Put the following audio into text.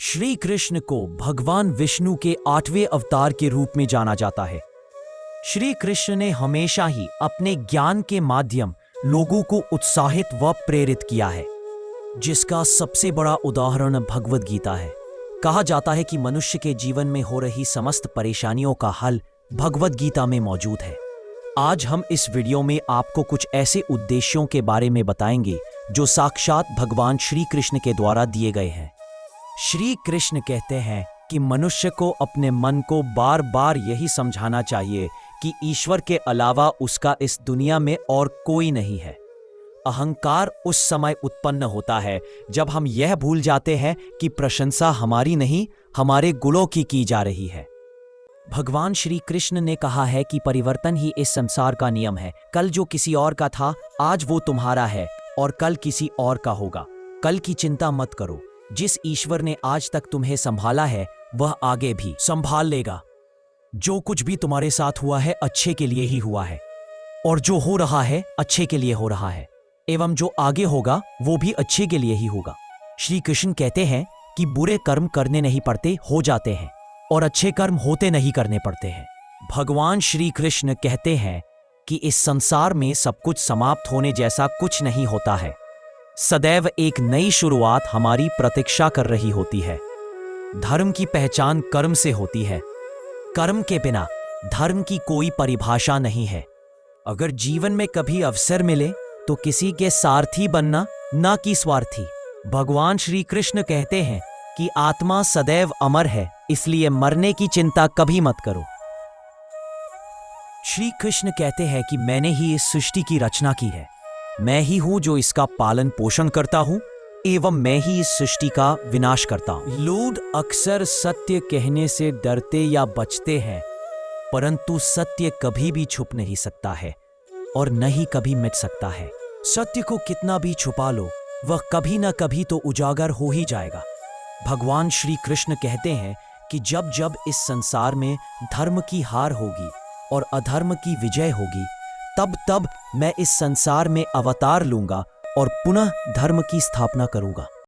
श्री कृष्ण को भगवान विष्णु के 8वें अवतार के रूप में जाना जाता है। श्री कृष्ण ने हमेशा ही अपने ज्ञान के माध्यम लोगों को उत्साहित व प्रेरित किया है, जिसका सबसे बड़ा उदाहरण भगवद गीता है। कहा जाता है कि मनुष्य के जीवन में हो रही समस्त परेशानियों का हल भगवद गीता में मौजूद है। आज हम इस वीडियो में आपको कुछ ऐसे उद्देश्यों के बारे में बताएंगे जो साक्षात भगवान श्री कृष्ण के द्वारा दिए गए हैं। श्री कृष्ण कहते हैं कि मनुष्य को अपने मन को बार बार यही समझाना चाहिए कि ईश्वर के अलावा उसका इस दुनिया में और कोई नहीं है। अहंकार उस समय उत्पन्न होता है जब हम यह भूल जाते हैं कि प्रशंसा हमारी नहीं, हमारे गुणों की जा रही है। भगवान श्री कृष्ण ने कहा है कि परिवर्तन ही इस संसार का नियम है। कल जो किसी और का था, आज वो तुम्हारा है और कल किसी और का होगा। कल की चिंता मत करो। जिस ईश्वर ने आज तक तुम्हें संभाला है, वह आगे भी संभाल लेगा। जो कुछ भी तुम्हारे साथ हुआ है, अच्छे के लिए ही हुआ है, और जो हो रहा है, अच्छे के लिए हो रहा है, एवं जो आगे होगा वो भी अच्छे के लिए ही होगा। श्री कृष्ण कहते हैं कि बुरे कर्म करने नहीं पड़ते, हो जाते हैं, और अच्छे कर्म होते नहीं करने पड़ते हैं। भगवान श्री कृष्ण कहते हैं कि इस संसार में सब कुछ समाप्त होने जैसा कुछ नहीं होता है। सदैव एक नई शुरुआत हमारी प्रतीक्षा कर रही होती है। धर्म की पहचान कर्म से होती है। कर्म के बिना धर्म की कोई परिभाषा नहीं है। अगर जीवन में कभी अवसर मिले तो किसी के सारथी बनना, ना कि स्वार्थी। भगवान श्री कृष्ण कहते हैं कि आत्मा सदैव अमर है, इसलिए मरने की चिंता कभी मत करो। श्री कृष्ण कहते हैं कि मैंने ही इस सृष्टि की रचना की है। मैं ही हूं जो इसका पालन पोषण करता हूं, एवं मैं ही इस सृष्टि का विनाश करता हूं। लोग अक्सर सत्य कहने से डरते या बचते हैं, परंतु सत्य कभी भी छुप नहीं सकता है और न ही कभी मिट सकता है। सत्य को कितना भी छुपा लो, वह कभी न कभी तो उजागर हो ही जाएगा। भगवान श्री कृष्ण कहते हैं कि जब जब इस संसार में धर्म की हार होगी और अधर्म की विजय होगी, तब तब मैं इस संसार में अवतार लूंगा और पुनः धर्म की स्थापना करूंगा।